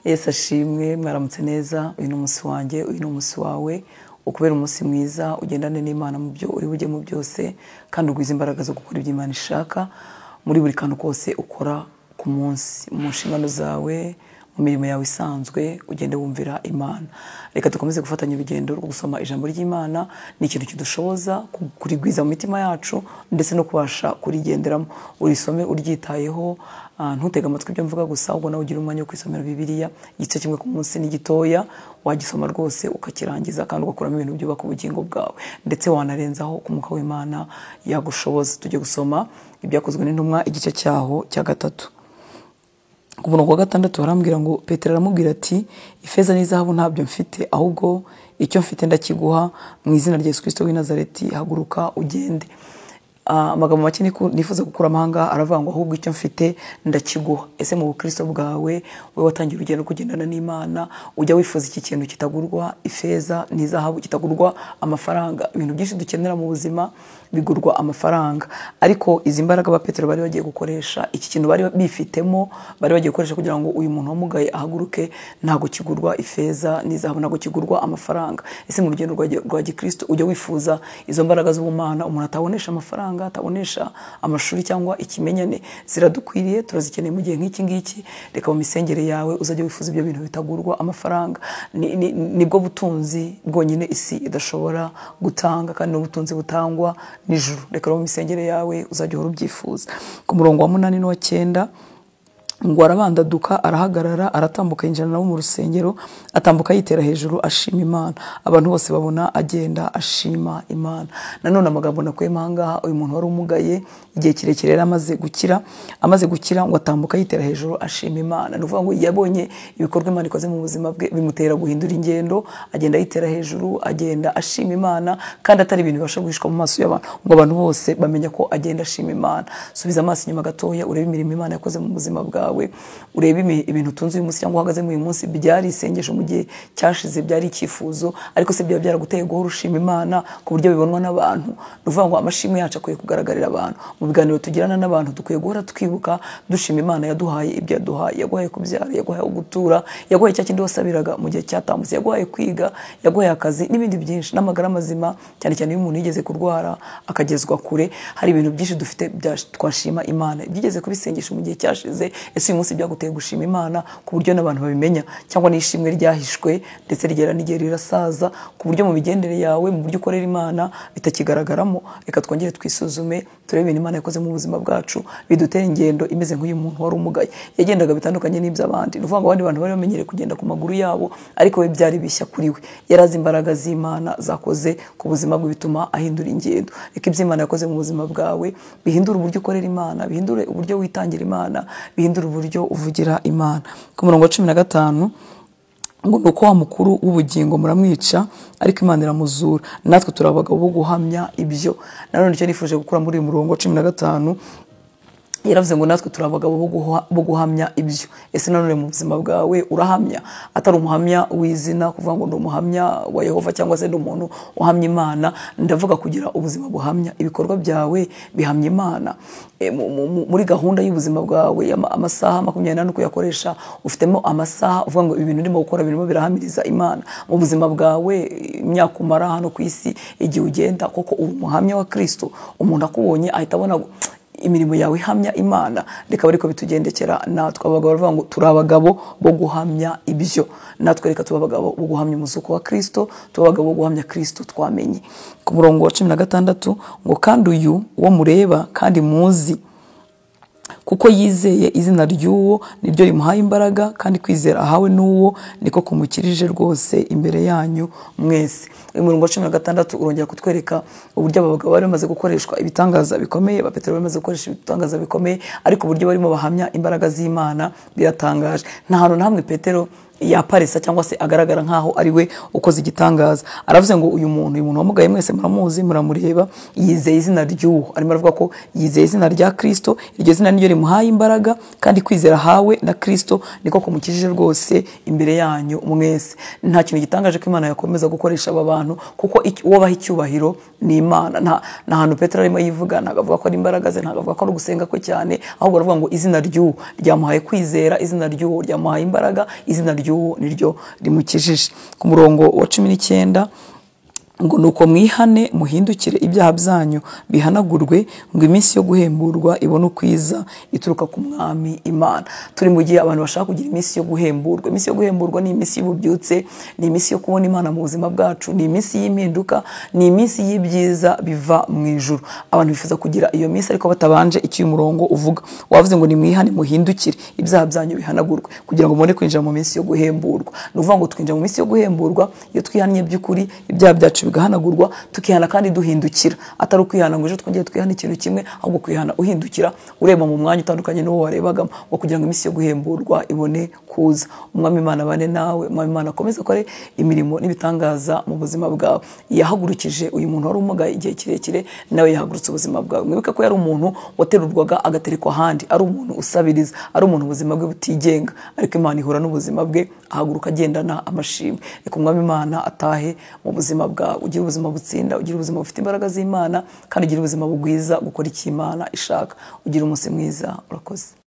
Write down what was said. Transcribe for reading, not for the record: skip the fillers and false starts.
Yesu ashimwe, mwaramutse neza. Uyu ni umunsi wanjye, uyu ni umunsi wawe, ukubera umunsi mwiza, ugendane n'Imana mu byo uri bujye mu byose, kandi ugwize imbaraga zo gukora ibyo Imana ishaka muri buri kantu kose ukora ku munsi, mu nshingano zawe, mu mirimo yawe isanzwe, ugende wumvira Imana. Reka dukomeze gufatanya urugendo rwo gusoma ijambo ry'Imana. Ni ikintu kidushoboza kurigwiza mu mitima yacu ndetse no kubasha kurigenderamo. Urisome uryitayeho, ntutega amatwi ibyo mvuga gusa, ahubwo nawe ugira umwanya wo kwisomera Bibiliya. Igice kimwe ku munsi ni gitoya, wagisoma rwose ukakirangiza kandi ugakuramo ibintu byubaka ubugingo bwawe, ndetse wanarenzaho ku Mwuka w'Imana yagushoboza. Tujye gusoma Ibyakozwe n'Intumwa igice cyaho cya 3. Ku murongo wa 6 barambwira ngo, Petero aramubwira ati, ifeza n'izahabu ntabyo mfite, ahubwo icyo mfite ndakiguha, mu izina rya Yesu Kristo w'i Nazareti, haguruka ugende. Amagambo make nifuza gukura amahanga aravuga ngo, ahubwo icyo mfite ndakiguha. Ese mu Bukristo bwawe we watangiye urugendo kugendana n'Imana, ujya wifuza iki kintu kitagurwa ifeza n'izahabu, kitagurwa amafaranga? Ibintu byinshi dukenera mu buzima bigurwa amafaranga, ariko izi mbaraga ba Petero bari bagiye gukoresha, iki kintu bari bifitemo, bari bagiye gukoresha kugira ngo uyu muntu wamugaye ahaguruke, ntago kigurwa ifeza n'izahabu, ntago kigurwa amafaranga. Ese mu rugendo rwa Gikristo ujya wifuza izo mbaraga z'ubumana umuntu atabonesha amafaranga, atabonesha amashuri cyangwa ikimenyane? Ziradukwiriye, turazikeneye mu gihe nk'iki ngiki. Reka mu misengere yawe uzajya wifuza ibyo bintu bitagurwa amafaranga. Nibwo butunzi bwonyine isi idashobora gutanga, kandi n'ubutunzi butangwa n'ijuru. Reka mu misengere yawe uzajya uhora ubyifuza. Ku murongo wa 8 n'uwa 9 ngo, arabandaduka, arahagarara, aratambuka, yinjira nabo mu rusengero, atambuka yitera hejuru ashima Imana. Abantu bose babona agenda ashima Imana. Nanone amagambo nakuyemo ahangaha, uyu muntu wari umugaye igihe kirekire yari amaze gukira ngo atambuka yitera hejuru ashima Imana. Ni ukuvuga ngo yabonye ibikorwa Imana ikoze mu buzima bwe, bimutera guhindura ingendo, agenda yitera hejuru, agenda ashima Imana, kandi atari ibintu bibasha guhishwa mu maso y'abantu, ngo abantu bose bamenya ko agenda ashima Imana. Subiza amaso inyuma gatoya, urebe imirimo Imana yakoze mu buzima bwawe, urebe ibintu utunze uyu munsi cyangwa uhagaze mu uyu munsi. Byari isengesho mu gihe cyashize, byari icyifuzo, ariko se byaba byaraguteye guhora ushima Imana ku buryo bibonwa n'abantu? Ni ukuvuga ngo amashimwe yacu akwiye kugaragarira abantu. Mu biganiro tugirana n'abantu dukwiye guhora twibuka dushima Imana yaduhaye ibyo yaduhaye. Yaguhaye kubyara, yaguhaye gutura, yaguhaye cya kindi wasabiraga mu gihe cyatambutse, yaguhaye kwiga, yaguhaye akazi n'ibindi byinshi, n'amagara mazima, cyane cyane iyo umuntu yigeze kurwara akagezwa kure. Hari ibintu byinshi dufite twashima Imana, byigeze kubisengesha mu gihe cyashize. Ese uyu munsi byaguteye gushima Imana ku buryo n'abantu babimenya, cyangwa n'ishimwe ryahishwe ndetse rigera n'igihe rirasaza, ku buryo mu migendere yawe, mu buryo ukorera Imana bitakigaragaramo? Reka twongere twisuzume, turebe ibintu Imana yakoze mu buzima bwacu bidutera ingendo imeze nk'uyu muntu wari umugaye. Yagendaga bitandukanye n'iby'abandi. Ni ukuvuga ngo abandi bantu bari bamenyereye kugenda ku maguru yabo, ariko we byari bishya kuri we. Yari azi imbaraga z'Imana zakoze ku buzima bwe bituma ahindura ingendo. Reka ibyo Imana yakoze mu buzima bwawe bihindura uburyo ukorera Imana, bihindure uburyo witangira Imana, bihindura uburyo uvugira Imana. Ku murongo wa 15 ngo, nuko wa mukuru w'ubugingo muramwica, ariko Imana iramuzura, natwe turi abagabo bo guhamya ibyo. Nanone icyo nifuje gukura muri uyu murongo wa 15, yaravuze ngo natwe turi abagabo bo guhamya ibyo. Ese nanone mu buzima bwawe urahamya? Atari umuhamya w'izina, kuvuga ngo ndi umuhamya wa Yehova cyangwa se ndi umuntu uhamya Imana. Ndavuga kugira ubuzima buhamya, ibikorwa byawe bihamya Imana. Muri gahunda y'ubuzima bwawe, amasaha 24 kuyakoresha, ufitemo amasaha uvuga ngo ibintu ndimo gukora birimo birahamiriza Imana. Mu buzima bwawe, imyaka umara hano ku isi, igihe ugenda, koko uri umuhamya wa Kristo. Umuntu akubonye ahita abona imirimo yawe ihamya Imana. Reka bariko bitugendekera natwe abagabo, baravuga ngo turi abagabo bo guhamya ibyo. Natwe reka tuba abagabo bo guhamya umuzuko wa Kristo, tuba abagabo bo guhamya Kristo twamenye. Ku murongo wa 16 ngo, kandi uyu wo mureba kandi muzi, kuko yizeye izina ry'uwo niryo rimuhaye imbaraga, kandi kwizera ahawe n'uwo niko kumukirije rwose imbere yanyu mwese. Uyu murongo wa 16 urongera kutwereka uburyo abagabo bari bamaze gukoreshwa ibitangaza bikomeye, ba Petero bamaze gukoresha ibitangaza bikomeye, ariko uburyo barimo bahamya imbaraga z'Imana biratangaje. Nta hantu na hamwe Petero yaparesa cyangwa se agaragara nkaho ari we ukoze igitangaza. Aravuze ngo uyu muntu wamugaye mwese muramuzi muramureba, yizeye izina ry'uwo. Arimo aravuga ko yizeye izina rya Kristo, iryo zina niryo rimuhaye imbaraga, kandi kwizera hawe na Kristo niko kumukijije rwose imbere yanyu mwese. Nta kintu gitangaje ko Imana yakomeza gukoresha aba bantu, kuko uwo baha icyubahiro ni Imana. Nta hantu Petero arimo yivuga, nagavuga ko ari imbaraga ze, nagavuga ko ari gusenga kwe cyane, ahubwo aravuga ngo izina ry'uwo ryamuhaye kwizera, izina ry'uwo ryamuhaye imbaraga, izina ry'uwo niryo rimukijije. Ku murongo wa 19 ngo nuko mwihane muhindukire ibyaha byanyu bihanagurwe, ngo iminsi yo guhemburwa ibone ukwiza ituruka ku Mwami Imana. Turi mu gihe abantu bashaka kugira iminsi yo guhemburwa. Iminsi yo guhemburwa ni iminsi y'ububyutse, ni iminsi yo kubona Imana mu buzima bwacu, ni iminsi y'impinduka, ni iminsi y'ibyiza biva mu ijuru. Abantu bifuza kugira iyo minsi ariko batabanje icyo uyu murongo uvuga. Wavuze ngo ni mwihane muhindukire ibyaha byanyu bihanagurwe, kugira ngo mubone kwinjira mu minsi yo guhemburwa. Ni ukuvuga ngo twinjira mu minsi yo guhemburwa iyo twihannye by'ukuri, ibyaha byacu bigahanagurwa, tukihana kandi duhindukira. Atari ukwihana ngo ejo twongere twihana ikintu kimwe, ahubwo kwihana uhindukira, ureba mu mwanya utandukanye n'uwo warebagamo, ngo kugira ngo iminsi yo guhemburwa ibone kuza. Umwami Imana bane nawe, Umwami Imana akomeza akore imirimo n'ibitangaza mu buzima bwawe. Yahagurukije uyu muntu wari umugaye igihe kirekire, nawe yahagurutse ubuzima bwawe. Mwibuke ko yari umuntu waterurwaga agaterekwa ahandi, ari umuntu usabiriza, ari umuntu ubuzima bwe butigenga, ariko Imana ihura n'ubuzima bwe, ahaguruka agendana amashimwe. Reka Umwami Imana atahe mu buzima bwawe, ugire ubuzima butsinda, ugire ubuzima bufite imbaraga z'Imana, kandi ugire ubuzima bugwiza gukora icyo Imana ishaka. Ugire umunsi mwiza. Urakoze.